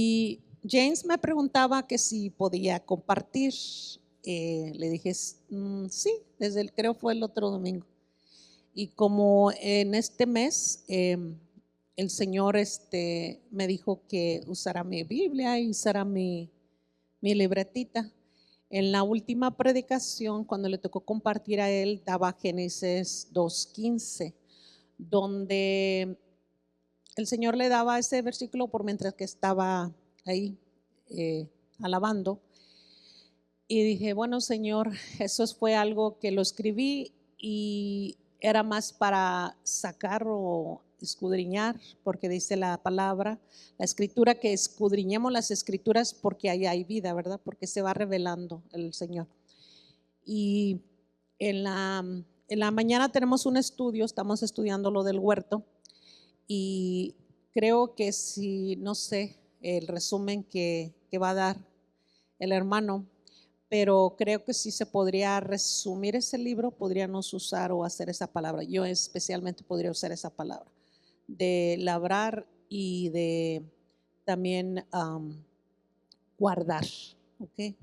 Y James me preguntaba que si podía compartir. Le dije, sí, creo fue el otro domingo. Y como en este mes el Señor me dijo que usara mi Biblia y usara mi libretita. En la última predicación, cuando le tocó compartir a él, daba Génesis 2:15, donde el Señor le daba ese versículo por mientras que estaba ahí alabando. Y dije, bueno, Señor, eso fue algo que lo escribí y era más para sacar o escudriñar, porque dice la palabra, la escritura, que escudriñemos las escrituras porque ahí hay vida, ¿verdad? Porque se va revelando el Señor. Y en la mañana tenemos un estudio, estamos estudiando lo del huerto, y creo que si, no sé, el resumen que va a dar el hermano, pero creo que si se podría resumir ese libro, podríamos usar o hacer esa palabra. Yo especialmente podría usar esa palabra, de labrar y de también guardar, ¿ok?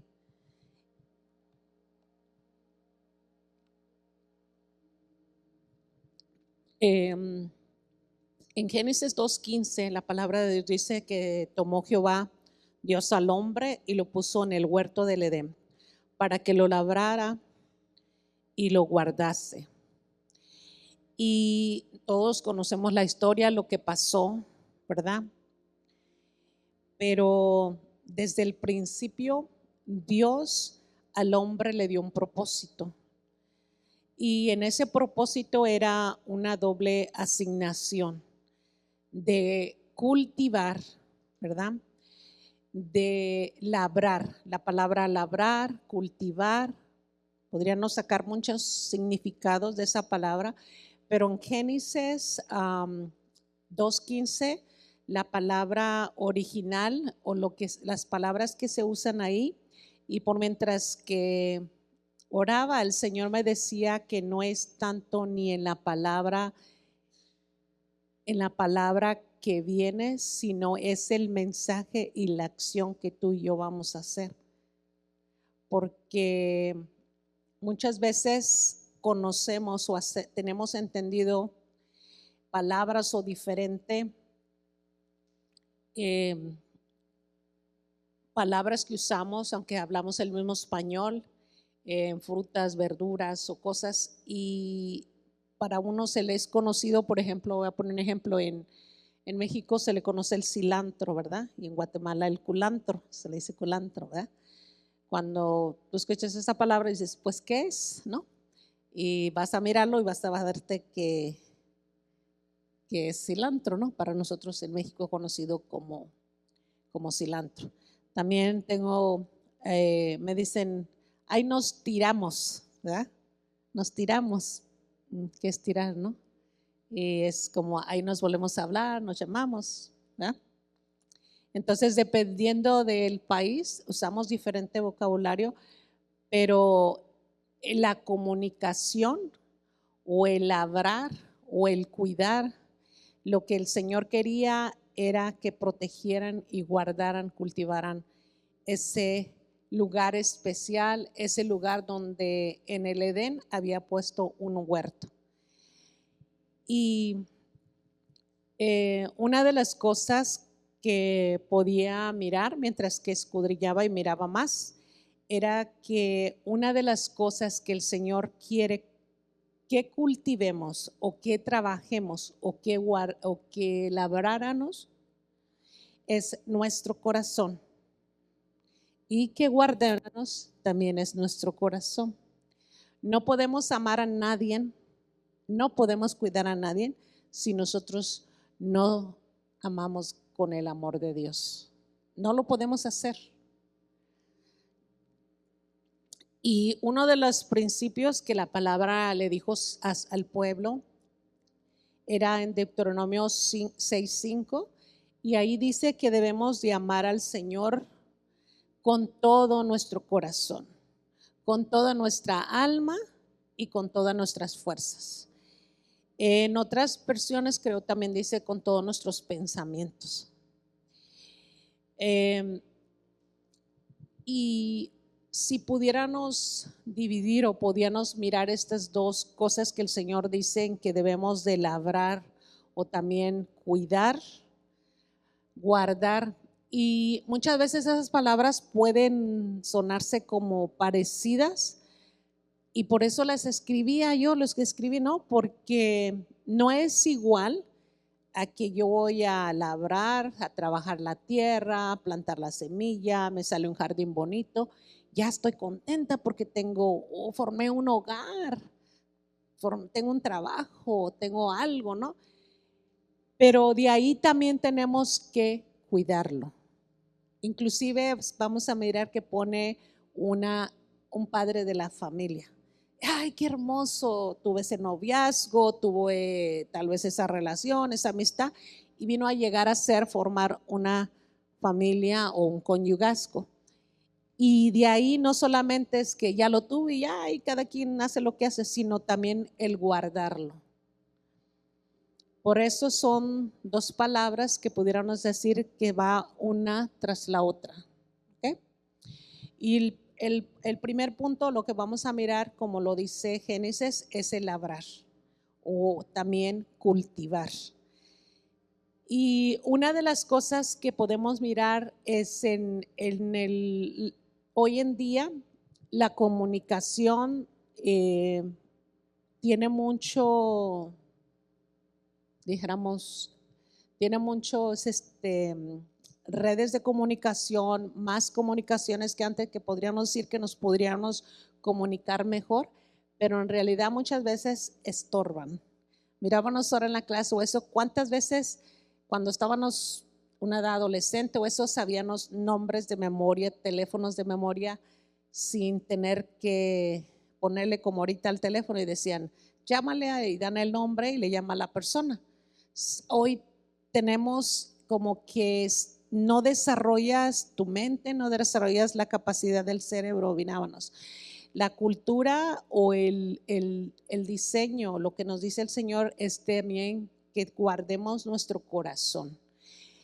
En Génesis 2:15 la palabra de Dios dice que tomó Jehová Dios al hombre y lo puso en el huerto del Edén para que lo labrara y lo guardase. Y todos conocemos la historia, lo que pasó, ¿verdad? Pero desde el principio Dios al hombre le dio un propósito. Y en ese propósito era una doble asignación de cultivar, ¿verdad? De labrar, la palabra labrar, cultivar, podríamos sacar muchos significados de esa palabra, pero en Génesis 2:15, la palabra original o las palabras que se usan ahí, y por mientras que oraba, el Señor me decía que no es tanto ni en la palabra que viene, sino es el mensaje y la acción que tú y yo vamos a hacer. Porque muchas veces conocemos o tenemos entendido palabras o diferente palabras que usamos, aunque hablamos el mismo español, en frutas, verduras o cosas, y para uno se le es conocido, por ejemplo, voy a poner un ejemplo, en México se le conoce el cilantro, ¿verdad? Y en Guatemala el culantro, se le dice culantro, ¿verdad? Cuando tú escuchas esa palabra dices, pues, ¿qué es? ¿No? Y vas a mirarlo y vas a darte que es cilantro, ¿no? Para nosotros en México conocido como cilantro. También me dicen, ahí nos tiramos, ¿verdad? Nos tiramos. ¿Qué es tirar, no? Y es como ahí nos volvemos a hablar, nos llamamos, ¿verdad? Entonces, dependiendo del país, usamos diferente vocabulario, pero la comunicación o el labrar o el cuidar, lo que el Señor quería era que protegieran y guardaran, cultivaran ese lugar especial, ese lugar donde en el Edén había puesto un huerto. Y una de las cosas que podía mirar mientras que escudriñaba y miraba más, era que una de las cosas que el Señor quiere que cultivemos o que trabajemos o que labráramos es nuestro corazón, y que guardarnos también es nuestro corazón. No podemos amar a nadie, no podemos cuidar a nadie si nosotros no amamos con el amor de Dios. No lo podemos hacer. Y uno de los principios que la palabra le dijo al pueblo era en Deuteronomio 6:5, y ahí dice que debemos de amar al Señor con todo nuestro corazón, con toda nuestra alma y con todas nuestras fuerzas. En otras versiones creo también dice con todos nuestros pensamientos. Eh, y si pudiéramos dividir o pudiéramos mirar estas dos cosas que el Señor dice que debemos de labrar o también cuidar, guardar. Y muchas veces esas palabras pueden sonarse como parecidas y por eso las escribía yo, los que escribí, ¿no? Porque no es igual a que yo voy a labrar, a trabajar la tierra, a plantar la semilla, me sale un jardín bonito, ya estoy contenta porque formé un hogar, tengo un trabajo, tengo algo, ¿no? Pero de ahí también tenemos que cuidarlo. Inclusive vamos a mirar que pone un padre de la familia. Ay, qué hermoso, tuve ese noviazgo, tuve tal vez esa relación, esa amistad, y vino a llegar a formar una familia o un conyugazgo. Y de ahí no solamente es que ya lo tuve y ya, y cada quien hace lo que hace, sino también el guardarlo. Por eso son dos palabras que pudiéramos decir que va una tras la otra. ¿Okay? Y el primer punto, lo que vamos a mirar, como lo dice Génesis, es el labrar o también cultivar. Y una de las cosas que podemos mirar es hoy en día la comunicación tiene muchos redes de comunicación, más comunicaciones que antes, que podríamos decir que nos podríamos comunicar mejor, pero en realidad muchas veces estorban. Mirábamos ahora en la clase o eso, cuántas veces cuando estábamos una edad adolescente o eso, sabíamos nombres de memoria, teléfonos de memoria, sin tener que ponerle como ahorita al teléfono y decían, llámale y dan el nombre y le llama a la persona. Hoy tenemos como que no desarrollas tu mente, no desarrollas la capacidad del cerebro, binábanos. La cultura o el diseño, lo que nos dice el Señor es también que guardemos nuestro corazón,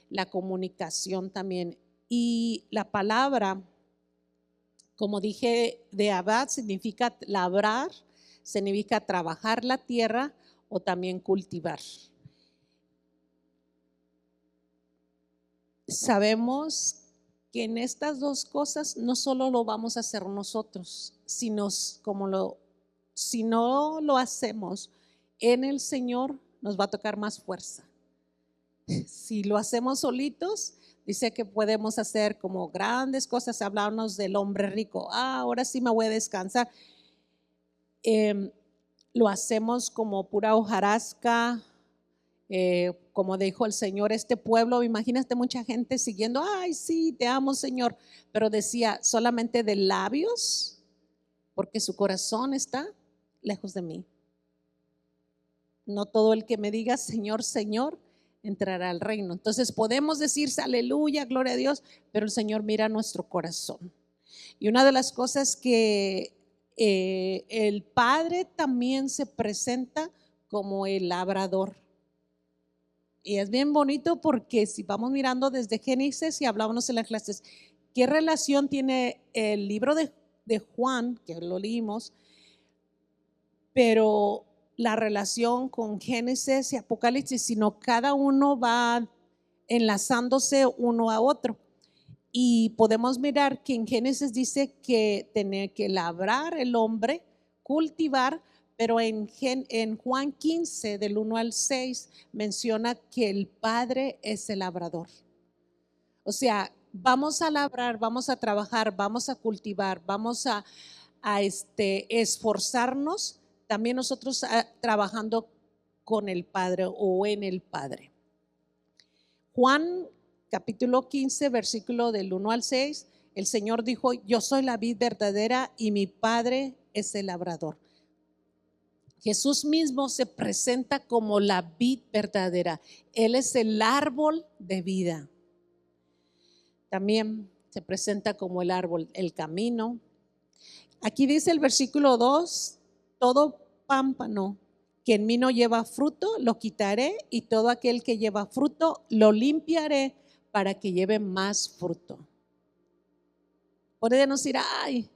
la comunicación también. Y la palabra, como dije, de abad significa labrar, significa trabajar la tierra o también cultivar. Sabemos que en estas dos cosas no solo lo vamos a hacer nosotros, sino si no lo hacemos en el Señor, nos va a tocar más fuerza. Si lo hacemos solitos, dice que podemos hacer como grandes cosas. Hablarnos del hombre rico. Ahora sí me voy a descansar. Lo hacemos como pura hojarasca. Como dijo el Señor, este pueblo, imagínate mucha gente siguiendo, ay sí, te amo Señor, pero decía solamente de labios, porque su corazón está lejos de mí. No todo el que me diga Señor, Señor, entrará al reino. Entonces podemos decir aleluya, gloria a Dios, pero el Señor mira nuestro corazón. Y una de las cosas que el Padre también se presenta como el labrador. Y es bien bonito porque si vamos mirando desde Génesis y hablábamos en las clases, ¿qué relación tiene el libro de Juan, que lo leímos, pero la relación con Génesis y Apocalipsis, sino cada uno va enlazándose uno a otro? Y podemos mirar que en Génesis dice que tener que labrar el hombre, cultivar, pero en Juan 15, del 1 al 6, menciona que el Padre es el labrador. O sea, vamos a labrar, vamos a trabajar, vamos a cultivar, vamos a esforzarnos, también nosotros trabajando con el Padre o en el Padre. Juan capítulo 15, versículo del 1 al 6, el Señor dijo, yo soy la vid verdadera y mi Padre es el labrador. Jesús mismo se presenta como la vid verdadera. Él es el árbol de vida. También se presenta como el árbol, el camino. Aquí dice el versículo 2, todo pámpano que en mí no lleva fruto, lo quitaré, y todo aquel que lleva fruto, lo limpiaré para que lleve más fruto. Pueden decir, ay,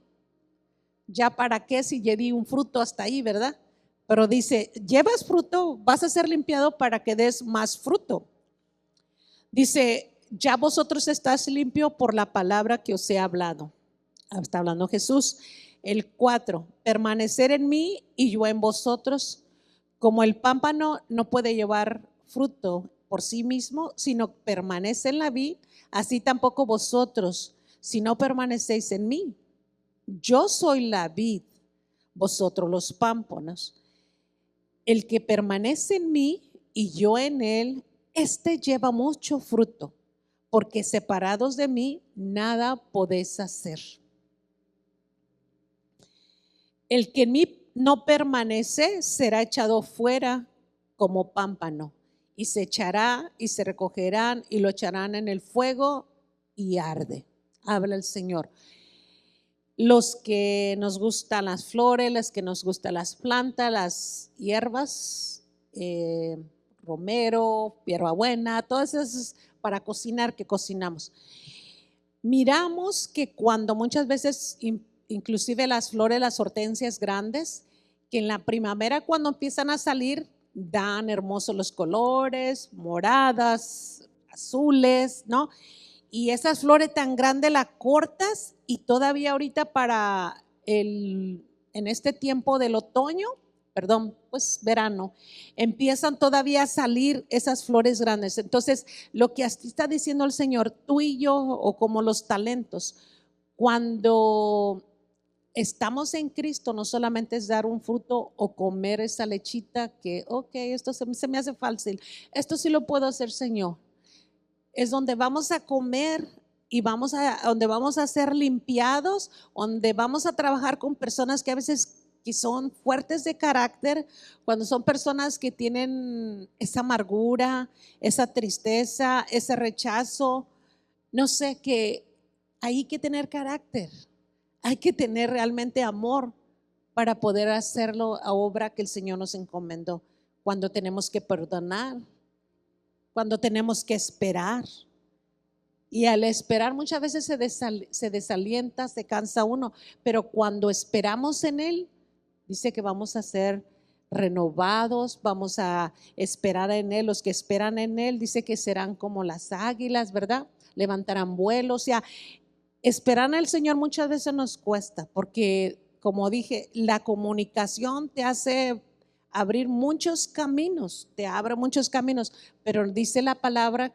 ya para qué si ya di un fruto hasta ahí, ¿verdad? Pero dice, llevas fruto, vas a ser limpiado para que des más fruto. Dice, ya vosotros estás limpio por la palabra que os he hablado. Está hablando Jesús. El 4, permanecer en mí y yo en vosotros. Como el pámpano no puede llevar fruto por sí mismo, sino permanece en la vid, así tampoco vosotros, si no permanecéis en mí. Yo soy la vid, vosotros los pámpanos. El que permanece en mí y yo en él, este lleva mucho fruto, porque separados de mí nada podéis hacer. El que en mí no permanece será echado fuera como pámpano, y se echará y se recogerán y lo echarán en el fuego y arde. Habla el Señor. Los que nos gustan las flores, los que nos gustan las plantas, las hierbas, romero, hierbabuena, todas esas para cocinar que cocinamos. Miramos que cuando muchas veces, inclusive las flores, las hortensias grandes, que en la primavera cuando empiezan a salir, dan hermosos los colores, moradas, azules, ¿no? Y esas flores tan grandes las cortas y todavía ahorita en este tiempo del otoño, pues verano, empiezan todavía a salir esas flores grandes. Entonces, lo que así está diciendo el Señor, tú y yo, o como los talentos, cuando estamos en Cristo, no solamente es dar un fruto o comer esa lechita que, ok, esto se me hace fácil, esto sí lo puedo hacer, Señor. Es donde vamos a comer y donde vamos a ser limpiados, donde vamos a trabajar con personas que a veces que son fuertes de carácter, cuando son personas que tienen esa amargura, esa tristeza, ese rechazo, no sé, que hay que tener carácter, hay que tener realmente amor para poder hacerlo a obra que el Señor nos encomendó. Cuando tenemos que perdonar, cuando tenemos que esperar. Y al esperar muchas veces se desalienta, se cansa uno, pero cuando esperamos en Él, dice que vamos a ser renovados, vamos a esperar en Él. Los que esperan en Él, dice que serán como las águilas, ¿verdad? Levantarán vuelo. O sea, esperar en el Señor muchas veces nos cuesta, porque como dije, la comunicación te hace abrir muchos caminos, te abre muchos caminos, pero dice la palabra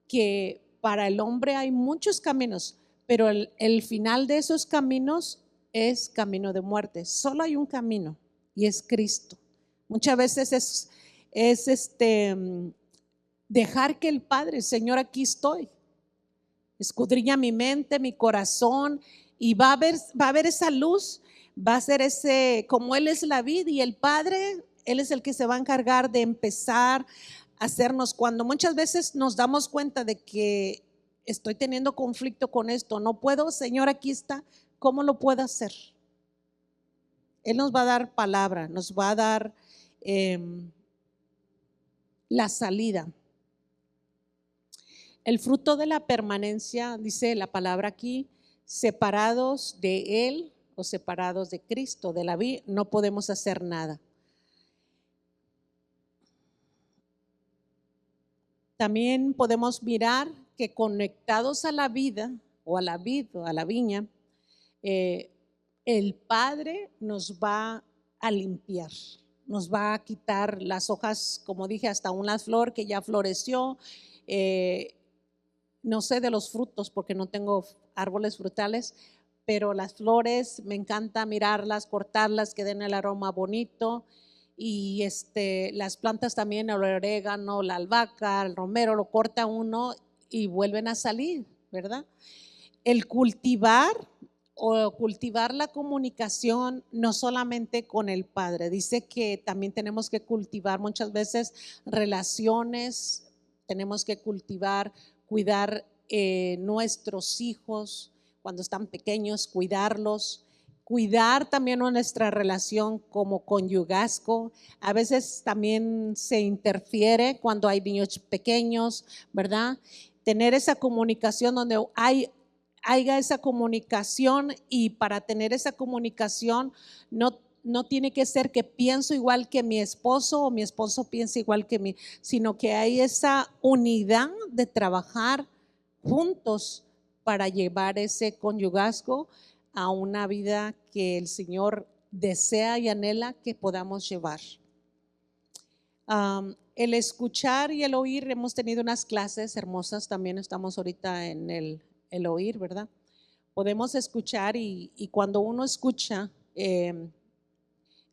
que para el hombre hay muchos caminos, pero el final de esos caminos es camino de muerte. Solo hay un camino y es Cristo. Muchas veces es dejar que el Padre, Señor, aquí estoy, escudriña mi mente, mi corazón, y va a ver esa luz, va a ser como Él es la vid y el Padre, Él es el que se va a encargar de empezar a hacernos. Cuando muchas veces nos damos cuenta de que estoy teniendo conflicto con esto, no puedo, Señor, aquí está, ¿cómo lo puedo hacer? Él nos va a dar palabra, nos va a dar la salida. El fruto de la permanencia, dice la palabra aquí, separados de Él o separados de Cristo, de la vida, no podemos hacer nada. También podemos mirar que conectados a la vida o a la vid o a la viña, el Padre nos va a limpiar, nos va a quitar las hojas, como dije, hasta una flor que ya floreció. No sé de los frutos porque no tengo árboles frutales, pero las flores me encanta mirarlas, cortarlas, que den el aroma bonito. Y las plantas también, el orégano, la albahaca, el romero, lo corta uno y vuelven a salir, ¿verdad? El cultivar la comunicación no solamente con el Padre, dice que también tenemos que cultivar muchas veces relaciones, tenemos que cuidar nuestros hijos cuando están pequeños, cuidar también nuestra relación como conyugasco. A veces también se interfiere cuando hay niños pequeños, ¿verdad? tener esa comunicación donde haya esa comunicación, y para tener esa comunicación no tiene que ser que pienso igual que mi esposo o mi esposo piensa igual que mí, sino que hay esa unidad de trabajar juntos para llevar ese conyugazgo a una vida que el Señor desea y anhela que podamos llevar. El escuchar y el oír, hemos tenido unas clases hermosas, también estamos ahorita en el oír, ¿verdad? Podemos escuchar y cuando uno escucha, el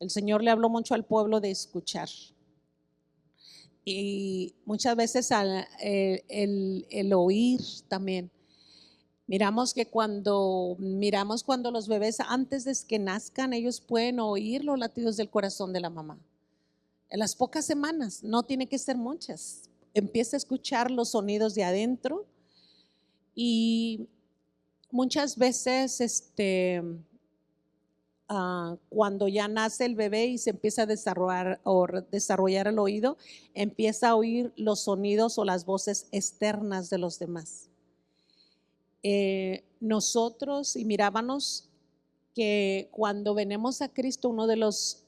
Señor le habló mucho al pueblo de escuchar. Y muchas veces el oír también. Miramos cuando los bebés, antes de que nazcan, ellos pueden oír los latidos del corazón de la mamá. En las pocas semanas, no tiene que ser muchas, empieza a escuchar los sonidos de adentro. Y muchas veces cuando ya nace el bebé y se empieza a desarrollar el oído, empieza a oír los sonidos o las voces externas de los demás. Nosotros, y mirábamos que cuando venimos a Cristo, uno de los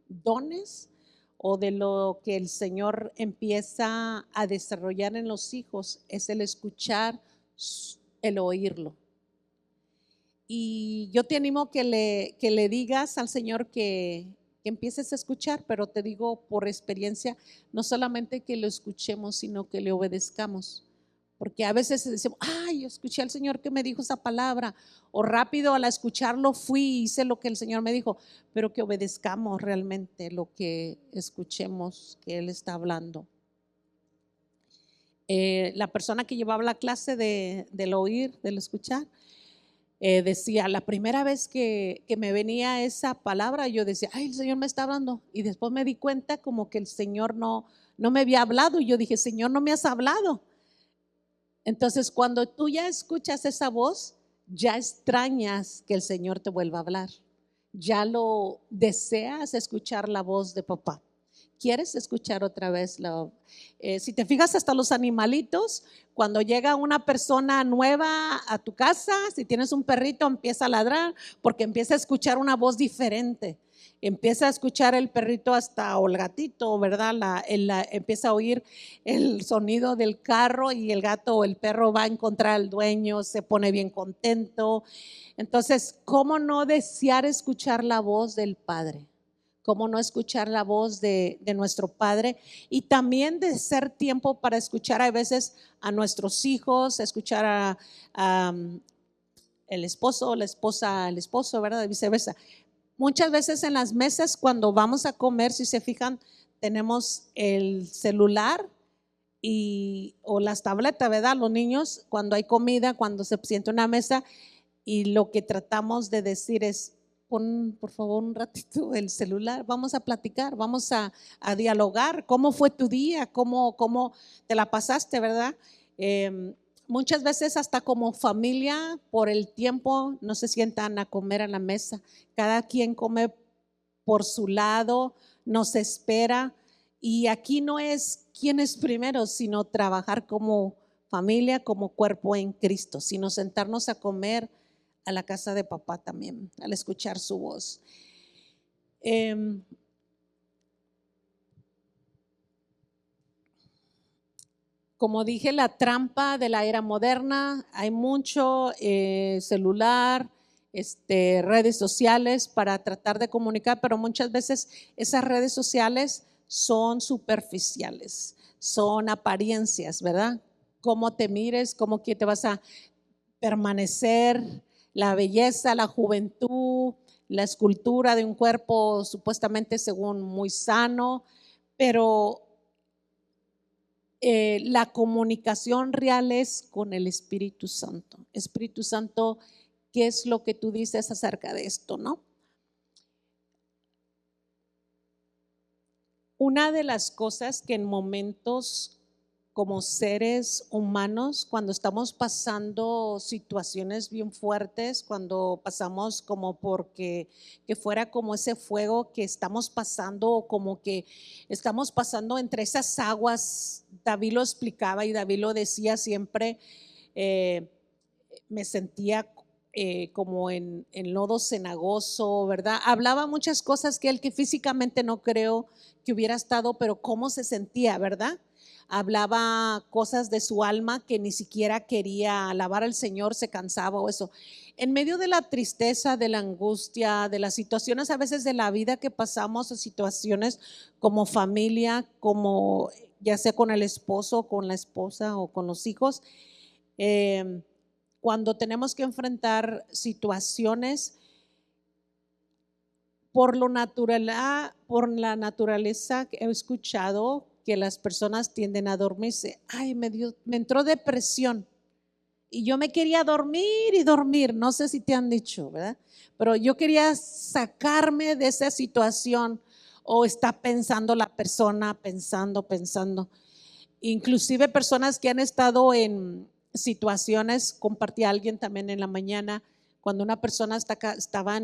dones o de lo que el Señor empieza a desarrollar en los hijos es el escuchar, el oírlo. Y yo te animo que le digas al Señor que empieces a escuchar, pero te digo por experiencia, no solamente que lo escuchemos, sino que le obedezcamos. Porque a veces decimos, ay, yo escuché al Señor que me dijo esa palabra, o rápido al escucharlo fui y hice lo que el Señor me dijo, pero que obedezcamos realmente lo que escuchemos que Él está hablando. La persona que llevaba la clase del oír, del escuchar, decía, la primera vez que me venía esa palabra, yo decía, ay, el Señor me está hablando. Y después me di cuenta como que el Señor no me había hablado. Y yo dije, Señor, no me has hablado. Entonces, cuando tú ya escuchas esa voz, ya extrañas que el Señor te vuelva a hablar. Ya lo deseas escuchar la voz de papá. ¿Quieres escuchar otra vez? Si te fijas, hasta los animalitos, cuando llega una persona nueva a tu casa, si tienes un perrito, empieza a ladrar porque empieza a escuchar una voz diferente. Empieza a escuchar el perrito hasta o el gatito, ¿verdad? Empieza a oír el sonido del carro y el gato o el perro va a encontrar al dueño, se pone bien contento. Entonces, ¿cómo no desear escuchar la voz del Padre? ¿Cómo no escuchar la voz de nuestro Padre? Y también de ser tiempo para escuchar a veces a nuestros hijos, escuchar a el esposo, la esposa, el esposo, ¿verdad? Viceversa. Muchas veces en las mesas cuando vamos a comer, si se fijan, tenemos el celular o las tabletas, ¿verdad? Los niños, cuando hay comida, cuando se sienta una mesa, y lo que tratamos de decir es, pon por favor un ratito el celular, vamos a platicar, vamos a dialogar, ¿cómo fue tu día? ¿Cómo te la pasaste, verdad? Muchas veces hasta como familia, por el tiempo, no se sientan a comer a la mesa. Cada quien come por su lado, nos espera. Y aquí no es quién es primero, sino trabajar como familia, como cuerpo en Cristo, sino sentarnos a comer a la casa de papá también, al escuchar su voz. Como dije, la trampa de la era moderna, hay mucho celular, redes sociales para tratar de comunicar, pero muchas veces esas redes sociales son superficiales, son apariencias, ¿verdad? Cómo te mires, cómo que te vas a permanecer, la belleza, la juventud, la escultura de un cuerpo supuestamente según muy sano, pero la comunicación real es con el Espíritu Santo. Espíritu Santo, ¿qué es lo que tú dices acerca de esto, no? Una de las cosas que en momentos como seres humanos, cuando estamos pasando situaciones bien fuertes, cuando pasamos como porque que fuera como ese fuego que estamos pasando, o como que estamos pasando entre esas aguas. David lo explicaba y David lo decía siempre. eh, Me sentía como en lodo cenagoso, ¿verdad? Hablaba muchas cosas que él, que físicamente no creo que hubiera estado, pero cómo se sentía, ¿verdad? Hablaba cosas de su alma que ni siquiera quería alabar al Señor, se cansaba o eso. En medio de la tristeza, de la angustia, de las situaciones a veces de la vida que pasamos, o situaciones como familia, como ya sea con el esposo, con la esposa o con los hijos, eh, cuando tenemos que enfrentar situaciones por la naturaleza que he escuchado que las personas tienden a dormirse. Ay, me entró depresión y yo me quería dormir y dormir. No sé si te han dicho, ¿verdad? Pero yo quería sacarme de esa situación. O está pensando la persona, pensando. Inclusive personas que han estado en situaciones, compartí a alguien también en la mañana, cuando una persona estaba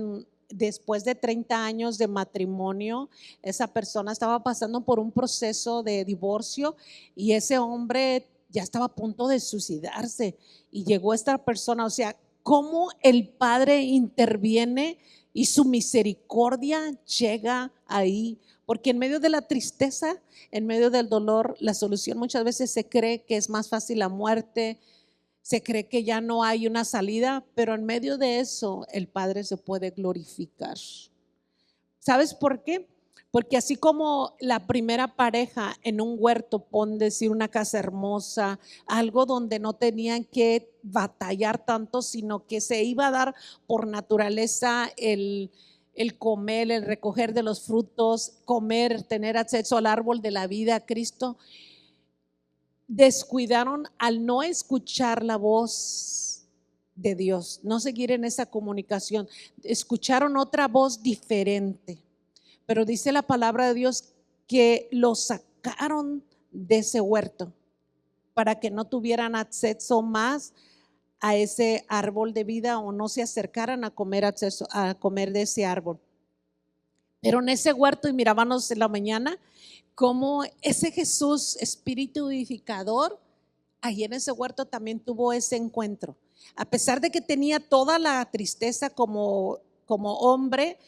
después de 30 años de matrimonio, esa persona estaba pasando por un proceso de divorcio y ese hombre ya estaba a punto de suicidarse y llegó esta persona. O sea, cómo el Padre interviene y su misericordia llega ahí, porque en medio de la tristeza, en medio del dolor, la solución muchas veces se cree que es más fácil la muerte, se cree que ya no hay una salida, pero en medio de eso el Padre se puede glorificar. ¿Sabes por qué? Porque así como la primera pareja en un huerto, pon decir una casa hermosa, algo donde no tenían que batallar tanto, sino que se iba a dar por naturaleza el comer, el recoger de los frutos, comer, tener acceso al árbol de la vida a Cristo. Descuidaron al no escuchar la voz de Dios, no seguir en esa comunicación, escucharon otra voz diferente. Pero dice la palabra de Dios que lo sacaron de ese huerto para que no tuvieran acceso más a ese árbol de vida, o no se acercaran a comer de ese árbol. Pero en ese huerto, y mirábamos en la mañana como ese Jesús, espíritu vivificador, ahí en ese huerto también tuvo ese encuentro. A pesar de que tenía toda la tristeza como hombre,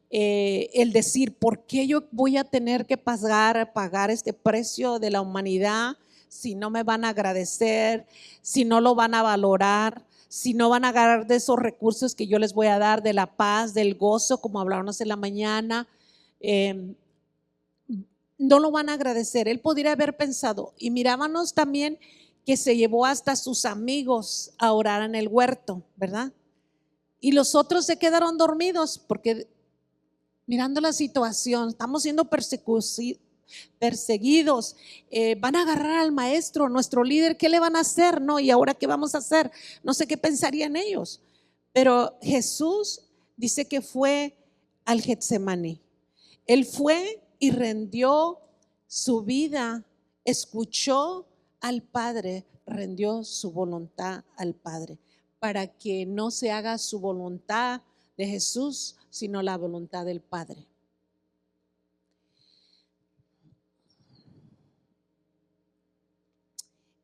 el decir, ¿por qué yo voy a tener que pagar este precio de la humanidad si no me van a agradecer, si no lo van a valorar, si no van a agarrar de esos recursos que yo les voy a dar, de la paz, del gozo, como hablábamos en la mañana? No lo van a agradecer. Él podría haber pensado, y mirábamos también que se llevó hasta sus amigos a orar en el huerto, ¿verdad? Y los otros se quedaron dormidos porque mirando la situación, estamos siendo perseguidos, van a agarrar al maestro, nuestro líder, ¿qué le van a hacer? No, ¿y ahora qué vamos a hacer? No sé qué pensarían ellos. Pero Jesús dice que fue al Getsemaní. Él fue y rendió su vida, escuchó al Padre, rendió su voluntad al Padre, para que no se haga su voluntad de Jesús, sino la voluntad del Padre.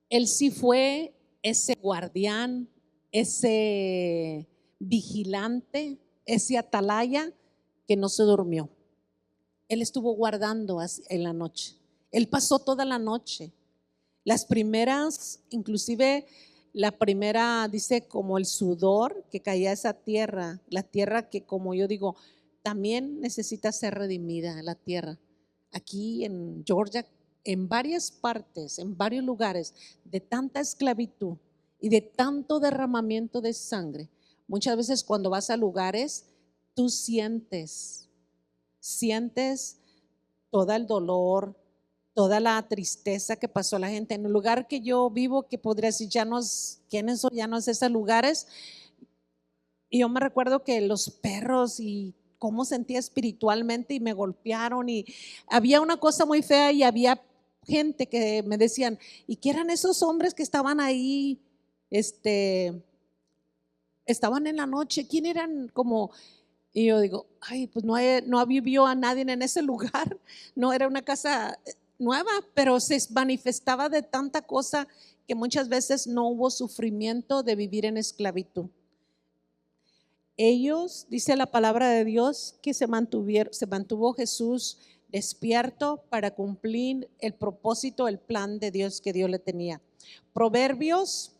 Él sí fue ese guardián, ese vigilante, ese atalaya que no se durmió. Él estuvo guardando en la noche. Él pasó toda la noche. Las primeras, inclusive la primera, dice como el sudor que caía a esa tierra, la tierra que, como yo digo, también necesita ser redimida, la tierra. Aquí en Georgia, en varias partes, en varios lugares, de tanta esclavitud y de tanto derramamiento de sangre, muchas veces cuando vas a lugares, tú sientes todo el dolor, toda la tristeza que pasó la gente. En el lugar que yo vivo, que podría decir, ¿quiénes son? Ya no es esos lugares. Y yo me recuerdo que los perros y cómo sentía espiritualmente, y me golpearon, y había una cosa muy fea, y había gente que me decían, ¿y qué eran esos hombres que estaban ahí? Estaban en la noche, ¿quién eran? Como, y yo digo, ay, pues no vivió a nadie en ese lugar, no era una casa nueva, pero se manifestaba de tanta cosa que muchas veces no hubo sufrimiento de vivir en esclavitud. Ellos, dice la palabra de Dios, que se mantuvo Jesús despierto para cumplir el propósito, el plan de Dios que Dios le tenía. Proverbios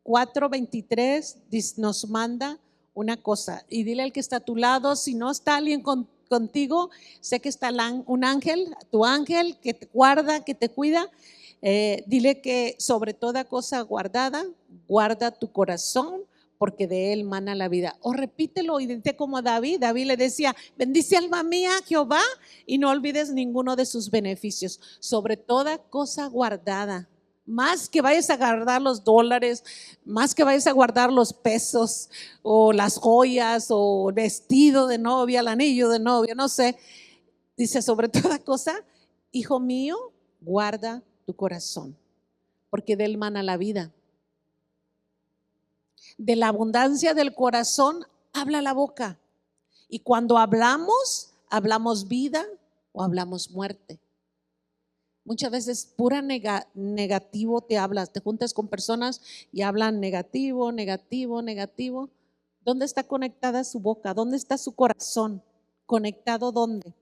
4:23 nos manda una cosa, y dile al que está a tu lado, si no está alguien contigo, sé que está un ángel, tu ángel que te guarda, que te cuida, dile que sobre toda cosa guardada, guarda tu corazón, porque de él mana la vida. O repítelo y dite como David le decía, bendice alma mía Jehová y no olvides ninguno de sus beneficios. Sobre toda cosa guardada, más que vayas a guardar los dólares, más que vayas a guardar los pesos o las joyas o el vestido de novia, el anillo de novia, no sé. Dice, sobre toda cosa, hijo mío, guarda tu corazón, porque de él mana la vida. De la abundancia del corazón habla la boca. Y cuando hablamos vida o hablamos muerte. Muchas veces pura negativo te hablas, te juntas con personas y hablan negativo. ¿Dónde está conectada su boca? ¿Dónde está su corazón? ¿Conectado dónde?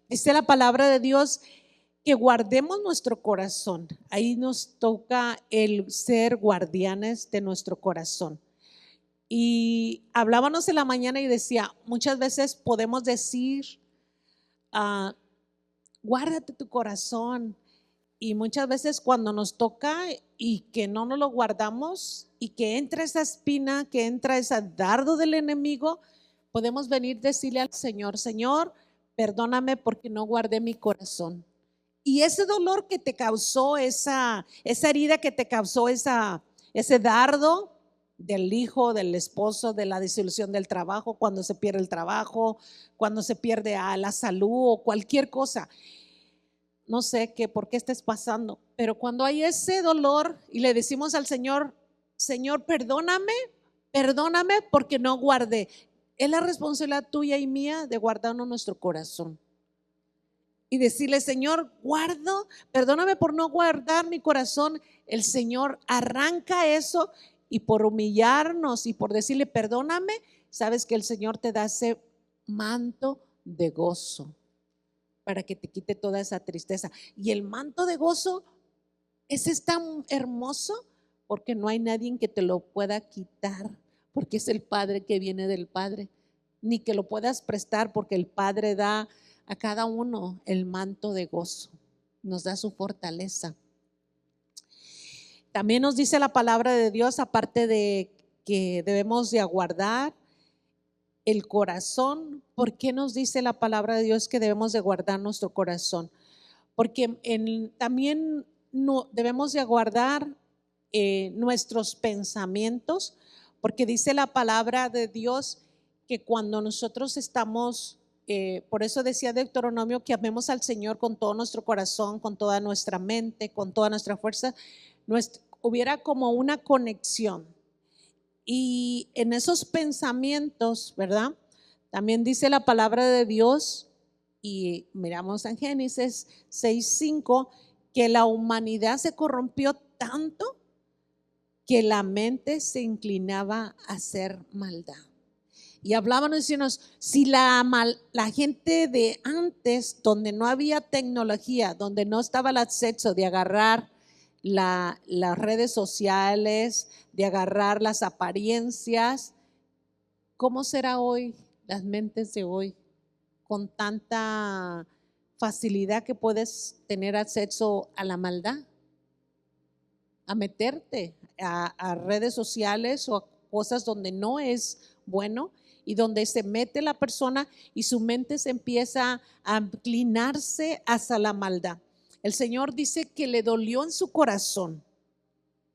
Dice la palabra de Dios que guardemos nuestro corazón. Ahí nos toca el ser guardianes de nuestro corazón. Y hablábamos en la mañana y decía, muchas veces podemos decir, guárdate tu corazón. Y muchas veces cuando nos toca y que no nos lo guardamos y que entra esa espina, que entra ese dardo del enemigo, podemos venir a decirle al Señor, Señor, perdóname porque no guardé mi corazón. Y ese dolor que te causó, esa herida que te causó, ese dardo del hijo, del esposo, de la disolución del trabajo, cuando se pierde el trabajo, cuando se pierde la salud o cualquier cosa. No sé por qué estés pasando, pero cuando hay ese dolor y le decimos al Señor, Señor, perdóname porque no guardé. Es la responsabilidad tuya y mía de guardarnos nuestro corazón. Y decirle, Señor, perdóname por no guardar mi corazón. El Señor arranca eso y por humillarnos y por decirle, perdóname, sabes que el Señor te da ese manto de gozo para que te quite toda esa tristeza. Y el manto de gozo, ese es tan hermoso porque no hay nadie que te lo pueda quitar, porque es el Padre que viene del Padre, ni que lo puedas prestar porque el Padre da a cada uno el manto de gozo, nos da su fortaleza. También nos dice la palabra de Dios, aparte de que debemos de aguardar el corazón. ¿Por qué nos dice la palabra de Dios que debemos de guardar nuestro corazón? Porque también debemos de guardar nuestros pensamientos, porque dice la palabra de Dios que cuando nosotros estamos, por eso decía Deuteronomio que amemos al Señor con todo nuestro corazón, con toda nuestra mente, con toda nuestra fuerza, hubiera como una conexión. Y en esos pensamientos, ¿verdad? También dice la palabra de Dios, y miramos en Génesis 6:5, que la humanidad se corrompió tanto que la mente se inclinaba a hacer maldad. Y hablábamos diciendo, si la gente de antes, donde no había tecnología, donde no estaba el acceso de agarrar las redes sociales, de agarrar las apariencias, ¿cómo será hoy las mentes de hoy? Con tanta facilidad que puedes tener acceso a la maldad, a meterte a redes sociales o a cosas donde no es bueno y donde se mete la persona y su mente se empieza a inclinarse hacia la maldad. El Señor dice que le dolió en su corazón.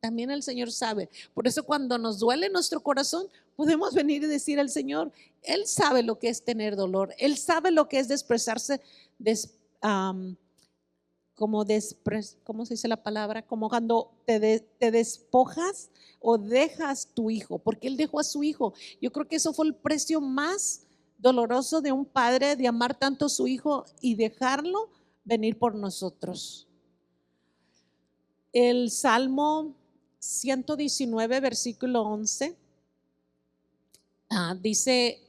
También el Señor sabe. Por eso cuando nos duele nuestro corazón, podemos venir y decir al Señor, Él sabe lo que es tener dolor. Él sabe lo que es expresarse, ¿cómo se dice la palabra? Como cuando te despojas o dejas tu hijo, porque él dejó a su hijo. Yo creo que eso fue el precio más doloroso de un padre, de amar tanto a su hijo y dejarlo venir por nosotros. El Salmo 119, versículo 11, dice: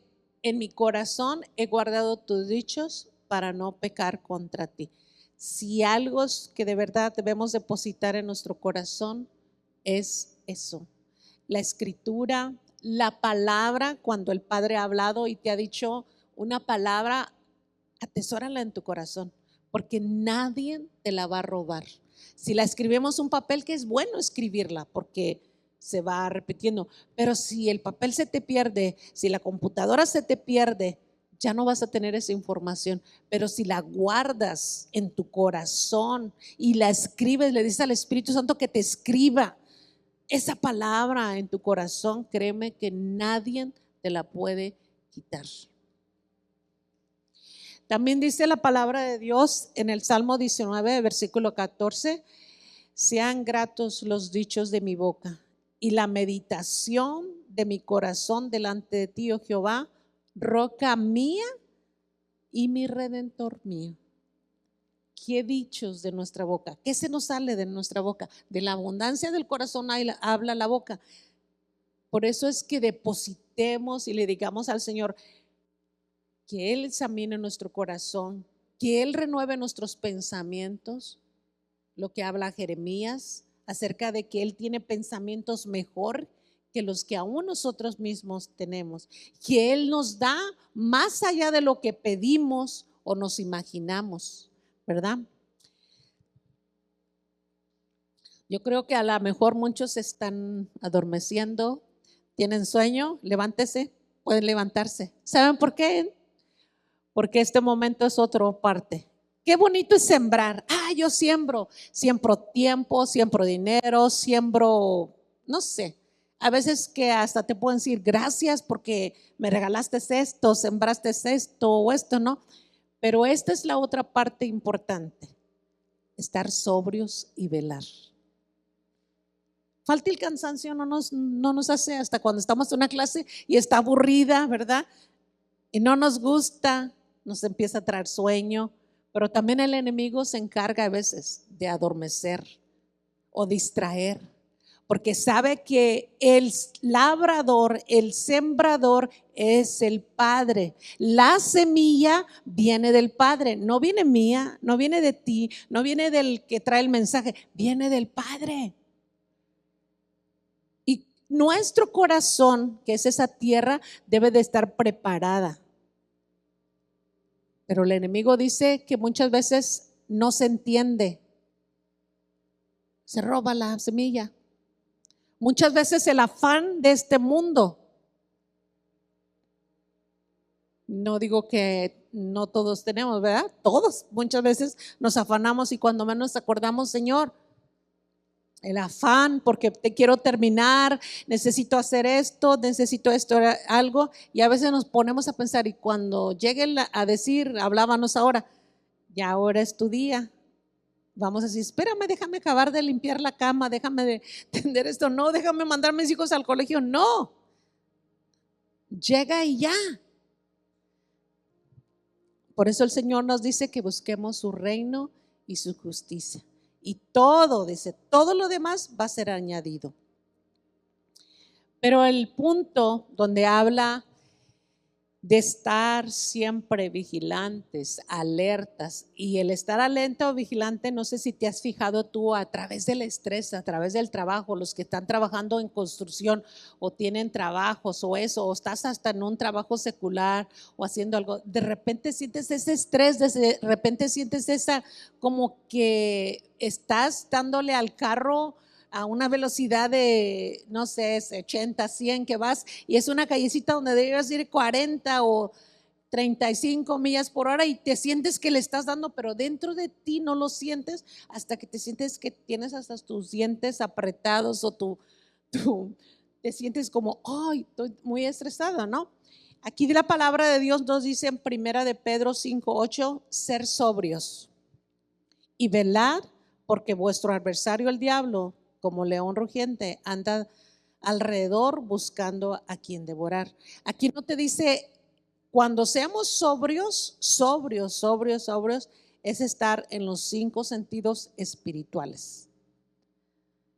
en mi corazón he guardado tus dichos para no pecar contra ti. Si algo que de verdad debemos depositar en nuestro corazón es eso, la escritura, la palabra. Cuando el Padre ha hablado y te ha dicho una palabra, atesórala en tu corazón, porque nadie te la va a robar. Si la escribimos un papel, que es bueno escribirla porque se va repitiendo, pero si el papel se te pierde, si la computadora se te pierde, ya no vas a tener esa información. Pero si la guardas en tu corazón y la escribes, le dices al Espíritu Santo que te escriba esa palabra en tu corazón, créeme que nadie te la puede quitar. También dice la palabra de Dios en el Salmo 19, versículo 14: sean gratos los dichos de mi boca y la meditación de mi corazón delante de ti, oh Jehová, roca mía y mi redentor mío. ¿Qué dichos de nuestra boca? ¿Qué se nos sale de nuestra boca? De la abundancia del corazón habla la boca. Por eso es que depositemos y le digamos al Señor que Él examine nuestro corazón, que Él renueve nuestros pensamientos. Lo que habla Jeremías acerca de que Él tiene pensamientos mejor que los que aún nosotros mismos tenemos, que Él nos da más allá de lo que pedimos o nos imaginamos, ¿verdad? Yo creo que a lo mejor muchos están adormeciendo, tienen sueño. Levántese, pueden levantarse. ¿Saben por qué? Porque este momento es otra parte. Qué bonito es sembrar. Yo siembro tiempo, siembro dinero, siembro, no sé. A veces que hasta te pueden decir gracias porque me regalaste esto, sembraste esto o esto, ¿no? Pero esta es la otra parte importante: estar sobrios y velar. Falta el cansancio, no nos hace, hasta cuando estamos en una clase y está aburrida, ¿verdad? Y no nos gusta, nos empieza a traer sueño. Pero también el enemigo se encarga a veces de adormecer o distraer, porque sabe que el labrador, el sembrador es el Padre. La semilla viene del Padre, no viene mía, no viene de ti, no viene del que trae el mensaje, viene del Padre. Y nuestro corazón, que es esa tierra, debe de estar preparada. Pero el enemigo dice que muchas veces no se entiende, se roba la semilla. Muchas veces el afán de este mundo, no digo que no todos tenemos, ¿verdad? Todos muchas veces nos afanamos y cuando menos acordamos, Señor, el afán porque te quiero terminar, necesito hacer esto, algo, y a veces nos ponemos a pensar, y cuando lleguen a decir, hablábamos ahora, ya ahora es tu día, vamos a decir, espérame, déjame acabar de limpiar la cama, déjame de tender esto, no, déjame mandar a mis hijos al colegio, no, llega y ya. Por eso el Señor nos dice que busquemos su reino y su justicia. Y todo, dice, todo lo demás va a ser añadido. Pero el punto donde habla de estar siempre vigilantes, alertas, y el estar alerta o vigilante, no sé si te has fijado tú a través del estrés, a través del trabajo, los que están trabajando en construcción o tienen trabajos o eso, o estás hasta en un trabajo secular o haciendo algo, de repente sientes ese estrés, de repente sientes esa como que estás dándole al carro a una velocidad de, no sé, 80, 100 que vas, y es una callecita donde debes ir 40 o 35 millas por hora y te sientes que le estás dando, pero dentro de ti no lo sientes hasta que te sientes que tienes hasta tus dientes apretados o tú te sientes como, ay, estoy muy estresada, ¿no? Aquí la palabra de Dios nos dice en 1 de Pedro 5:8, ser sobrios y velad, porque vuestro adversario el diablo, como león rugiente, anda alrededor buscando a quien devorar. Aquí no te dice, cuando seamos sobrios, es estar en los 5 sentidos espirituales.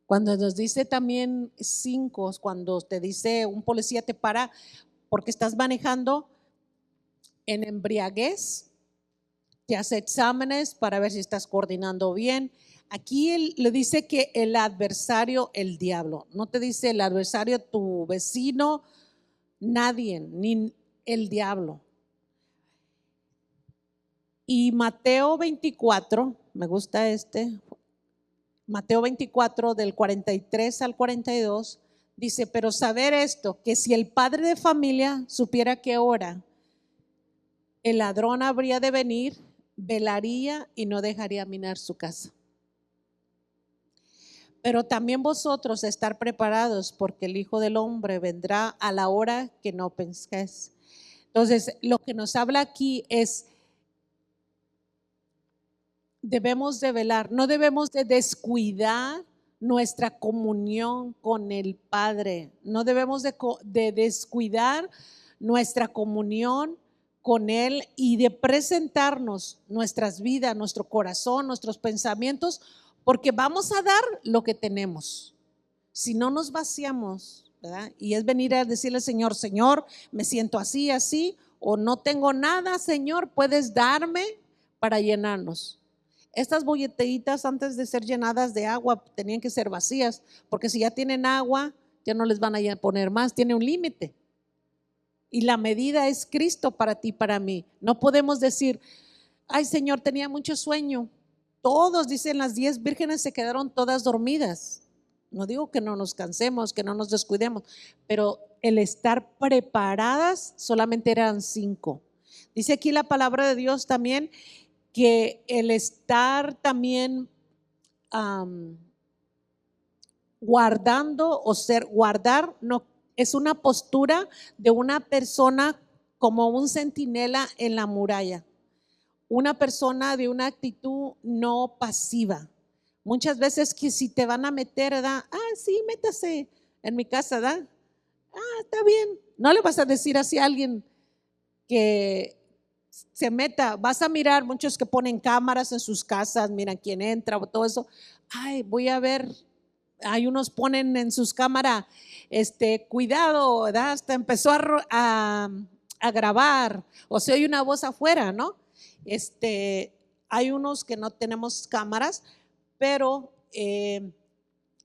Cuando nos dice también 5, cuando te dice un policía te para porque estás manejando en embriaguez, te hace exámenes para ver si estás coordinando bien. Aquí él le dice que el adversario, el diablo, no te dice el adversario, tu vecino, nadie, ni el diablo. Y Mateo 24, me gusta Mateo 24 del 43 al 42, dice, pero saber esto, que si el padre de familia supiera qué hora el ladrón habría de venir, velaría y no dejaría minar su casa. Pero también vosotros estar preparados, porque el Hijo del Hombre vendrá a la hora que no penséis. Entonces, lo que nos habla aquí es, debemos de velar, no debemos de descuidar nuestra comunión con el Padre, no debemos de descuidar nuestra comunión con Él y de presentarnos nuestras vidas, nuestro corazón, nuestros pensamientos, porque vamos a dar lo que tenemos. Si no nos vaciamos, ¿verdad? Y es venir a decirle al Señor, Señor, me siento así, así, o no tengo nada, Señor, puedes darme para llenarnos. Estas botellitas, antes de ser llenadas de agua, tenían que ser vacías, porque si ya tienen agua, ya no les van a poner más, tiene un límite. Y la medida es Cristo para ti, para mí. No podemos decir, ay Señor, tenía mucho sueño. Todos, dicen, las 10 vírgenes se quedaron todas dormidas. No digo que no nos cansemos, que no nos descuidemos, pero el estar preparadas solamente eran 5. Dice aquí la palabra de Dios también que el estar también guardando o guardar no es una postura de una persona como un centinela en la muralla, una persona de una actitud no pasiva. Muchas veces que si te van a meter, ¿verdad? Sí, métase en mi casa, ¿verdad? Está bien. No le vas a decir así a alguien que se meta. Vas a mirar muchos que ponen cámaras en sus casas, miran quién entra o todo eso. Ay, voy a ver. Hay unos ponen en sus cámaras, cuidado, ¿verdad? Hasta empezó a grabar, o se oye una voz afuera, ¿no? Hay unos que no tenemos cámaras, pero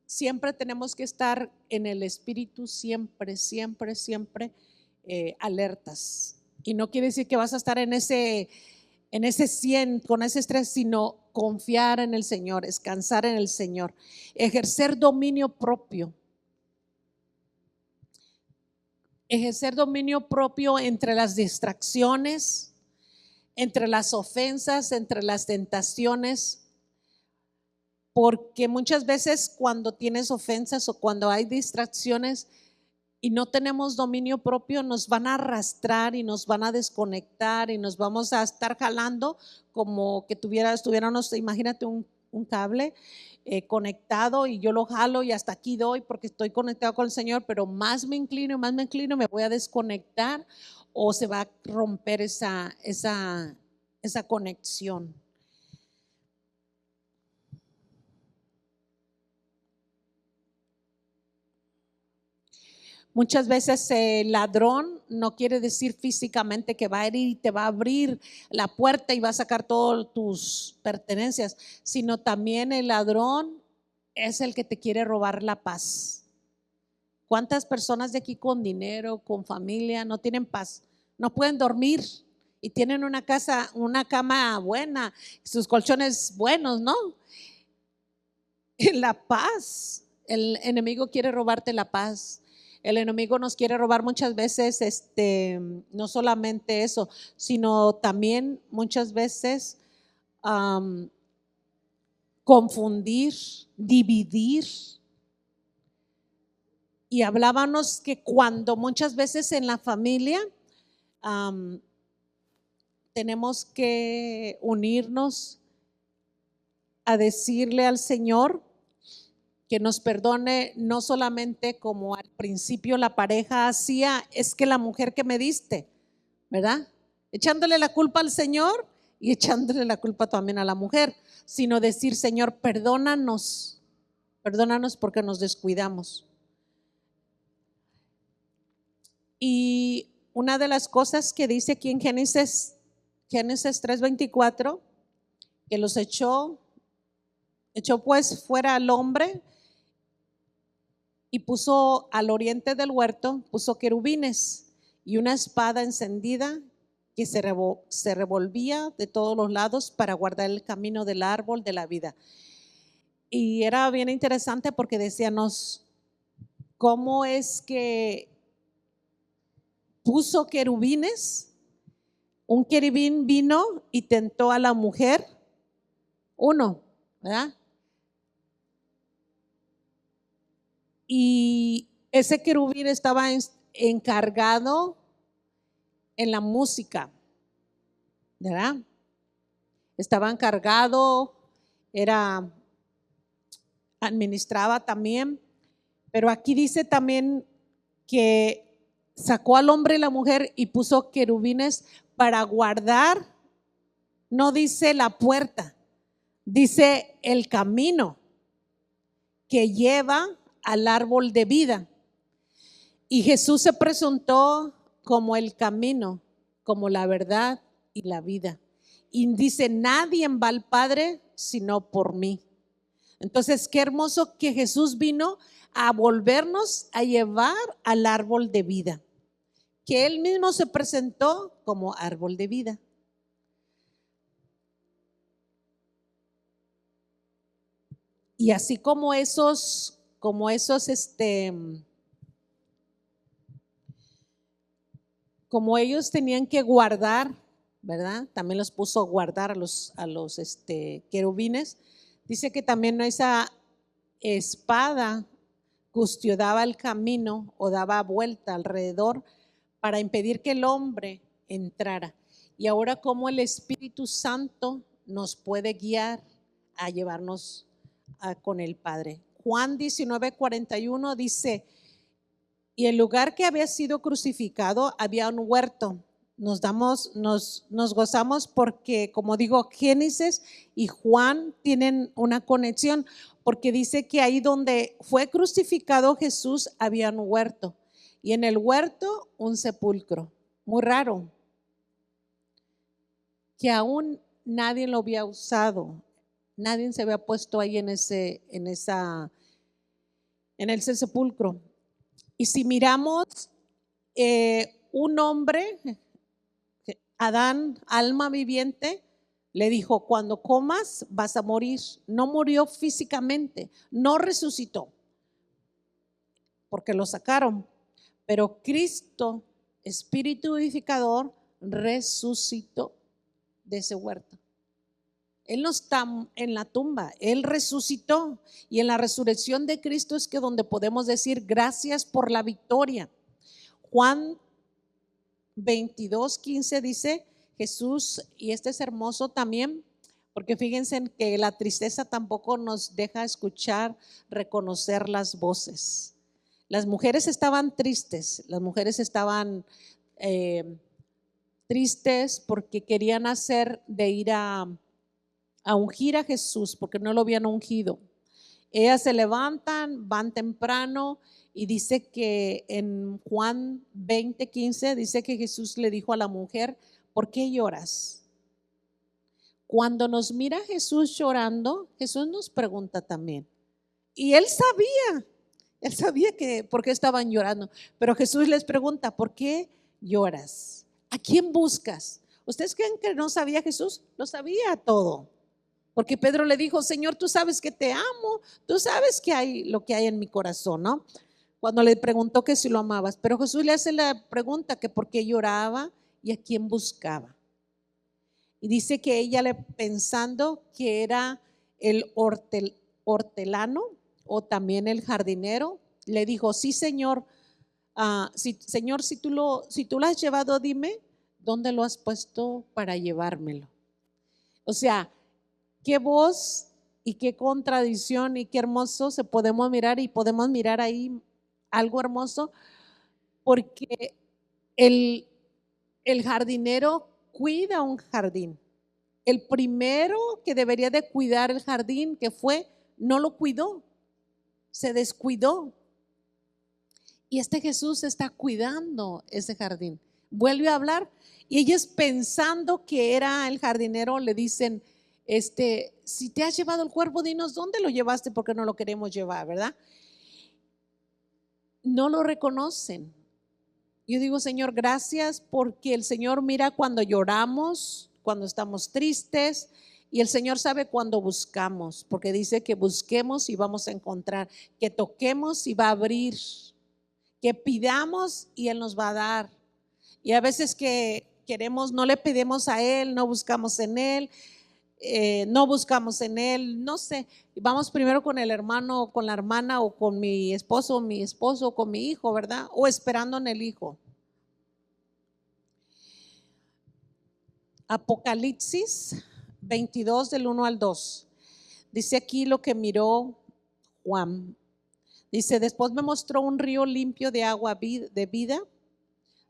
siempre tenemos que estar en el espíritu, siempre alertas. Y no quiere decir que vas a estar en ese 100, con ese estrés, sino confiar en el Señor, descansar en el Señor, ejercer dominio propio. Ejercer dominio propio entre las distracciones, entre las ofensas, entre las tentaciones, porque muchas veces cuando tienes ofensas o cuando hay distracciones y no tenemos dominio propio, nos van a arrastrar y nos van a desconectar y nos vamos a estar jalando como que estuviéramos, imagínate un cable conectado y yo lo jalo y hasta aquí doy porque estoy conectado con el Señor, pero más me inclino, me voy a desconectar o se va a romper esa conexión. Muchas veces el ladrón no quiere decir físicamente que va a ir y te va a abrir la puerta y va a sacar todas tus pertenencias, sino también el ladrón es el que te quiere robar la paz. ¿Cuántas personas de aquí con dinero, con familia, no tienen paz? No pueden dormir y tienen una casa, una cama buena, sus colchones buenos, ¿no? La paz. El enemigo quiere robarte la paz. El enemigo nos quiere robar muchas veces, no solamente eso, sino también muchas veces confundir, dividir. Y hablábamos que cuando muchas veces en la familia tenemos que unirnos a decirle al Señor que nos perdone, no solamente como al principio la pareja hacía, es que la mujer que me diste, ¿verdad? Echándole la culpa al Señor y echándole la culpa también a la mujer, sino decir, Señor, perdónanos porque nos descuidamos. Y una de las cosas que dice aquí en Génesis 3:24, que los echó pues fuera al hombre y puso al oriente del huerto, puso querubines y una espada encendida que se revolvía de todos los lados para guardar el camino del árbol de la vida. Y era bien interesante porque decíamos, ¿cómo es que puso querubines? Un querubín vino y tentó a la mujer, uno, ¿verdad? Y ese querubín estaba encargado en la música, ¿verdad? Estaba encargado, administraba también, pero aquí dice también que sacó al hombre y la mujer y puso querubines para guardar, no dice la puerta, dice el camino que lleva al árbol de vida. Y Jesús se presentó como el camino, como la verdad y la vida. Y dice, nadie va al Padre sino por mí. Entonces, qué hermoso que Jesús vino a volvernos a llevar al árbol de vida, que Él mismo se presentó como árbol de vida. Y así como esos como ellos tenían que guardar, ¿verdad? También los puso a guardar a los querubines. Dice que también esa espada custodiaba el camino o daba vuelta alrededor para impedir que el hombre entrara. Y ahora como el Espíritu Santo nos puede guiar a llevarnos con el Padre. Juan 19:41 dice, y el lugar que había sido crucificado había un huerto. Nos gozamos porque, como digo, Génesis y Juan tienen una conexión, porque dice que ahí donde fue crucificado Jesús había un huerto, y en el huerto un sepulcro. Muy raro, que aún nadie lo había usado, nadie se había puesto ahí en ese sepulcro. Y si miramos un hombre, Adán, alma viviente, le dijo, cuando comas vas a morir. No murió físicamente, no resucitó, porque lo sacaron. Pero Cristo, Espíritu vivificador, resucitó de ese huerto. Él no está en la tumba, Él resucitó. Y en la resurrección de Cristo es que donde podemos decir gracias por la victoria. Juan 22:15 dice Jesús, y este es hermoso también, porque fíjense que la tristeza tampoco nos deja escuchar, reconocer las voces. Las mujeres estaban tristes, tristes porque querían ir a ungir a Jesús, porque no lo habían ungido. Ellas se levantan, van temprano, y dice que en Juan 20:15 dice que Jesús le dijo a la mujer, ¿por qué lloras? Cuando nos mira Jesús llorando, Jesús nos pregunta también. Y él sabía que por qué estaban llorando, pero Jesús les pregunta, ¿por qué lloras? ¿A quién buscas? ¿Ustedes creen que no sabía Jesús? Lo sabía todo. Porque Pedro le dijo, Señor, tú sabes que te amo, tú sabes que hay lo que hay en mi corazón, ¿no? Cuando le preguntó que si lo amabas, pero Jesús le hace la pregunta que por qué lloraba y a quién buscaba. Y dice que ella pensando que era el hortelano o también el jardinero, le dijo, sí, Señor, Señor, si tú lo has llevado, dime, ¿dónde lo has puesto para llevármelo? O sea, qué voz Y qué contradicción y qué hermoso se podemos mirar, y podemos mirar ahí algo hermoso, porque el jardinero cuida un jardín. El primero que debería de cuidar el jardín, que fue, no lo cuidó, se descuidó. Y este Jesús está cuidando ese jardín. Vuelve a hablar y ellos, pensando que era el jardinero, le dicen, si te has llevado el cuervo, dinos dónde lo llevaste, porque no lo queremos llevar, ¿verdad? No lo reconocen. Yo digo, Señor, gracias, porque el Señor mira cuando lloramos, cuando estamos tristes, y el Señor sabe cuando buscamos, porque dice que busquemos y vamos a encontrar, que toquemos y va a abrir, que pidamos y Él nos va a dar. Y a veces que queremos, no le pedimos a Él, no buscamos en Él, no buscamos en Él, no sé, vamos primero con el hermano o con la hermana, o con mi esposo o con mi hijo, ¿verdad? O esperando en el hijo. Apocalipsis 22 del 1 al 2. Dice aquí lo que miró Juan. Dice, después me mostró un río limpio de agua de vida,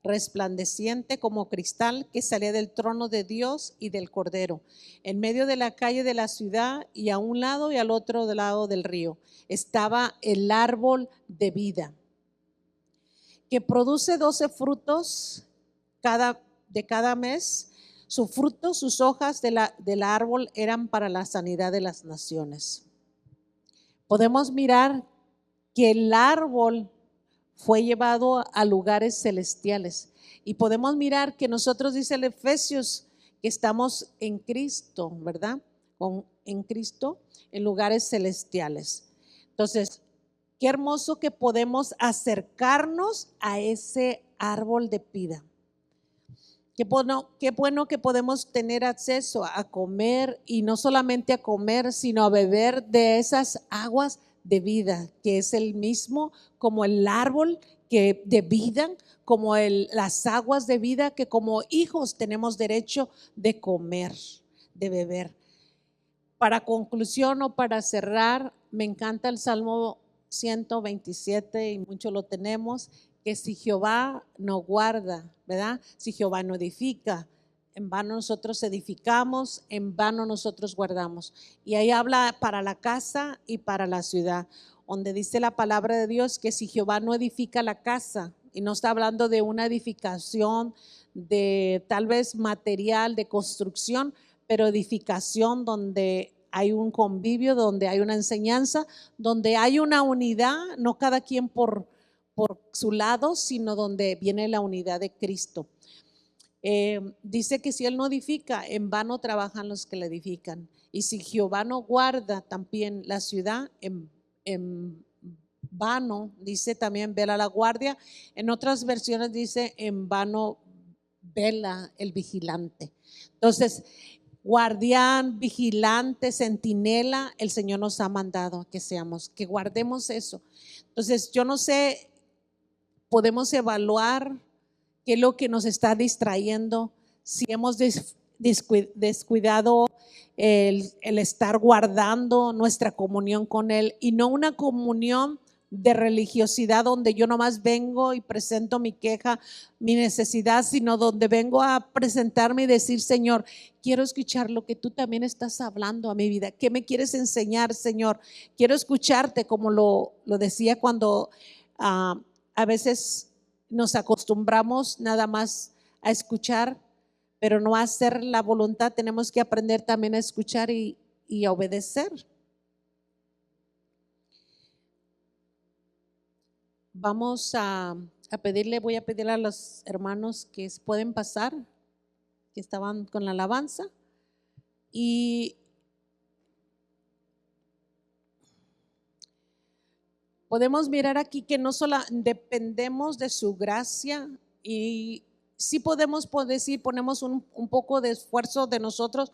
resplandeciente como cristal, que salía del trono de Dios y del Cordero, en medio de la calle de la ciudad, y a un lado y al otro lado del río estaba el árbol de vida, que produce 12 frutos de cada mes. Su fruto, sus hojas del árbol eran para la sanidad de las naciones. Podemos mirar que el árbol fue llevado a lugares celestiales, y podemos mirar que nosotros, dice el Efesios, que estamos en Cristo, ¿verdad? En Cristo, en lugares celestiales. Entonces, qué hermoso que podemos acercarnos a ese árbol de vida. Qué bueno que podemos tener acceso a comer, y no solamente a comer, sino a beber de esas aguas de vida, que es el mismo como el árbol que de vida, como las aguas de vida que como hijos tenemos derecho de comer, de beber. Para conclusión o para cerrar, me encanta el Salmo 127, y mucho lo tenemos, que si Jehová no guarda, ¿verdad? Si Jehová no edifica, en vano nosotros edificamos, en vano nosotros guardamos. Y ahí habla para la casa y para la ciudad, donde dice la palabra de Dios que si Jehová no edifica la casa, y no está hablando de una edificación de tal vez material, de construcción, pero edificación donde hay un convivio, donde hay una enseñanza, donde hay una unidad, no cada quien por su lado, sino donde viene la unidad de Cristo. Dice que si Él no edifica, en vano trabajan los que le edifican. Y si Jehová no guarda también la ciudad, en vano, dice también, vela la guardia. En otras versiones dice, en vano vela el vigilante. Entonces, guardián, vigilante, centinela, el Señor nos ha mandado que seamos, que guardemos eso. Entonces, yo no sé, podemos evaluar qué es lo que nos está distrayendo, si hemos descuidado el estar guardando nuestra comunión con Él, y no una comunión de religiosidad donde yo nomás vengo y presento mi queja, mi necesidad, sino donde vengo a presentarme y decir, Señor, quiero escuchar lo que tú también estás hablando a mi vida. ¿Qué me quieres enseñar, Señor? Quiero escucharte, como lo decía cuando a veces nos acostumbramos nada más a escuchar, pero no a hacer la voluntad. Tenemos que aprender también a escuchar y a obedecer. Vamos a pedirle, voy a pedirle a los hermanos que pueden pasar, que estaban con la alabanza, y podemos mirar aquí que no solo dependemos de su gracia, y sí podemos decir, ponemos un poco de esfuerzo de nosotros,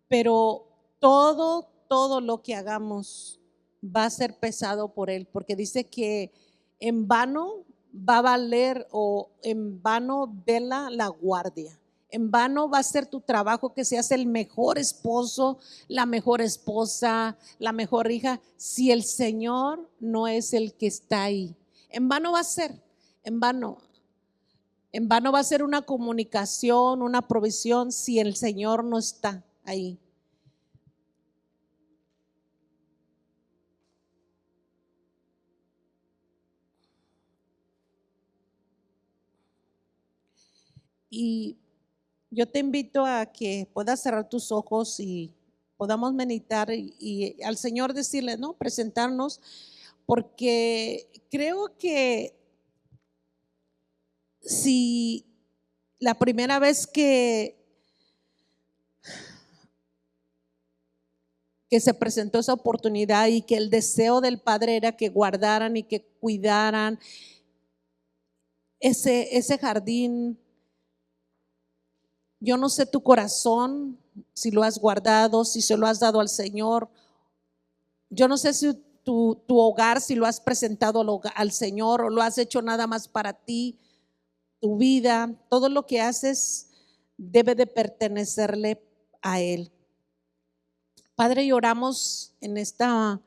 pero todo lo que hagamos va a ser pesado por Él, porque dice que en vano va a valer, o en vano vela la guardia. En vano va a ser tu trabajo que seas el mejor esposo, la mejor esposa, la mejor hija, si el Señor no es el que está ahí. En vano va a ser, en vano. En vano va a ser una comunicación, una provisión, si el Señor no está ahí. Y yo te invito a que puedas cerrar tus ojos y podamos meditar y al Señor decirle, ¿no? Presentarnos, porque creo que si la primera vez que se presentó esa oportunidad y que el deseo del Padre era que guardaran y que cuidaran ese jardín. Yo no sé tu corazón, si lo has guardado, si se lo has dado al Señor. Yo no sé si tu hogar, si lo has presentado al Señor o lo has hecho nada más para ti. Tu vida, todo lo que haces debe de pertenecerle a Él. Padre, y oramos en esta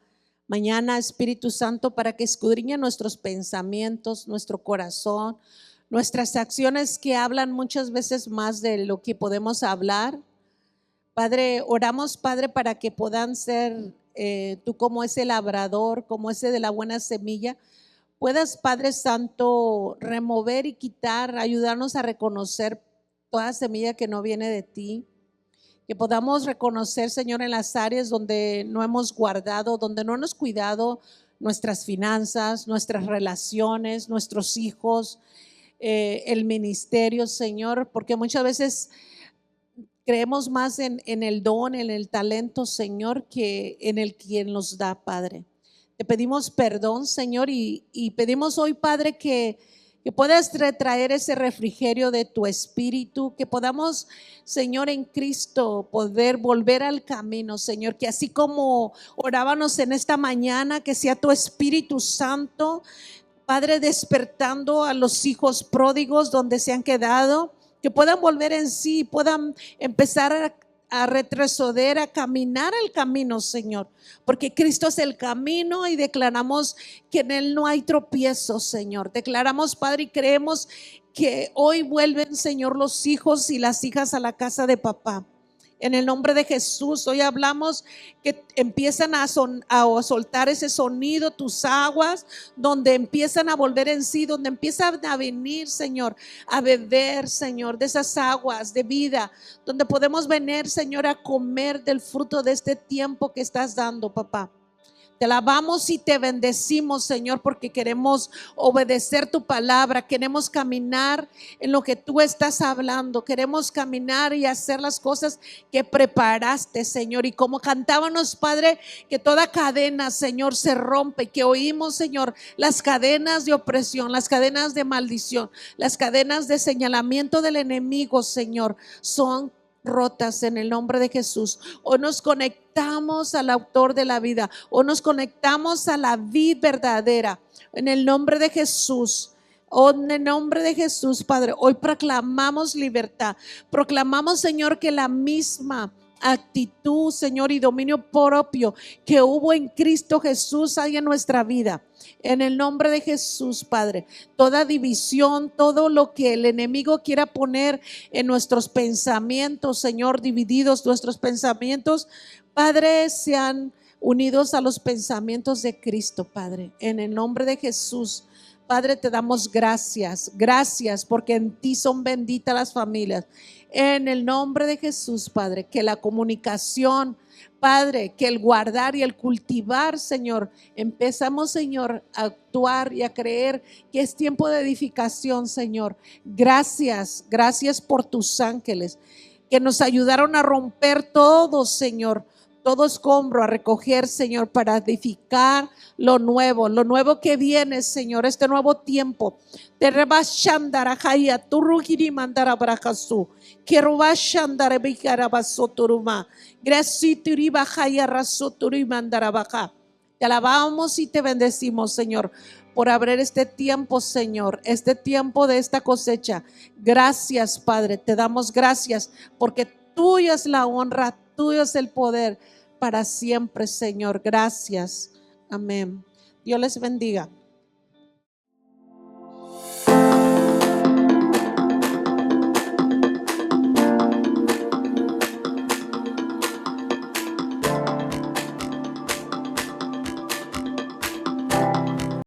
mañana, Espíritu Santo, para que escudriñe nuestros pensamientos, nuestro corazón, nuestras acciones que hablan muchas veces más de lo que podemos hablar. Padre, oramos, Padre, para que puedan ser tú como ese labrador, como ese de la buena semilla, puedas, Padre Santo, remover y quitar, ayudarnos a reconocer toda semilla que no viene de ti. Que podamos reconocer, Señor, en las áreas donde no hemos guardado, donde no hemos cuidado nuestras finanzas, nuestras relaciones, nuestros hijos, el ministerio, Señor, porque muchas veces creemos más en el don, en el talento, Señor, que en el quien nos da, Padre. Te pedimos perdón, Señor, y pedimos hoy, Padre, que puedas retraer ese refrigerio de tu espíritu, que podamos, Señor, en Cristo poder volver al camino, Señor, que así como orábamos en esta mañana, que sea tu Espíritu Santo, Padre, despertando a los hijos pródigos donde se han quedado, que puedan volver en sí, puedan empezar a retroceder, a caminar el camino, Señor, porque Cristo es el camino y declaramos que en Él no hay tropiezo, Señor. Declaramos, Padre, y creemos que hoy vuelven, Señor, los hijos y las hijas a la casa de papá. En el nombre de Jesús, hoy hablamos que empiezan a soltar ese sonido, tus aguas, donde empiezan a volver en sí, donde empiezan a venir, Señor, a beber, Señor, de esas aguas de vida, donde podemos venir, Señor, a comer del fruto de este tiempo que estás dando, papá. Te alabamos y te bendecimos, Señor, porque queremos obedecer tu palabra, queremos caminar en lo que tú estás hablando, queremos caminar y hacer las cosas que preparaste, Señor. Y como cantábamos, Padre, que toda cadena, Señor, se rompe, que oímos, Señor, las cadenas de opresión, las cadenas de maldición, las cadenas de señalamiento del enemigo, Señor, son rotas en el nombre de Jesús. O nos conectamos al autor de la vida, o nos conectamos a la vid verdadera en el nombre de Jesús. Oh, en el nombre de Jesús, Padre, hoy proclamamos libertad, proclamamos, Señor, que la misma actitud, Señor, y dominio propio que hubo en Cristo Jesús hay en nuestra vida. En el nombre de Jesús, Padre, toda división, todo lo que el enemigo quiera poner en nuestros pensamientos, Señor, divididos nuestros pensamientos, Padre, sean unidos a los pensamientos de Cristo, Padre. En el nombre de Jesús, Padre, te damos gracias, gracias, porque en ti son benditas las familias. En el nombre de Jesús, Padre, que la comunicación, Padre, que el guardar y el cultivar, Señor, empezamos, Señor, a actuar y a creer que es tiempo de edificación, Señor. Gracias, gracias por tus ángeles que nos ayudaron a romper todo, Señor, todo escombro, a recoger, Señor, para edificar lo nuevo que viene, Señor, este nuevo tiempo. Te rebashandara jaya, tu rugiri mandara brajasu, que robashandara bikara basoturuma, grasituri bajaya rasoturi mandara baja. Te alabamos y te bendecimos, Señor, por abrir este tiempo, Señor, este tiempo de esta cosecha. Gracias, Padre, te damos gracias porque tuya es la honra, tuyo es el poder para siempre, Señor. Gracias. Amén. Dios les bendiga.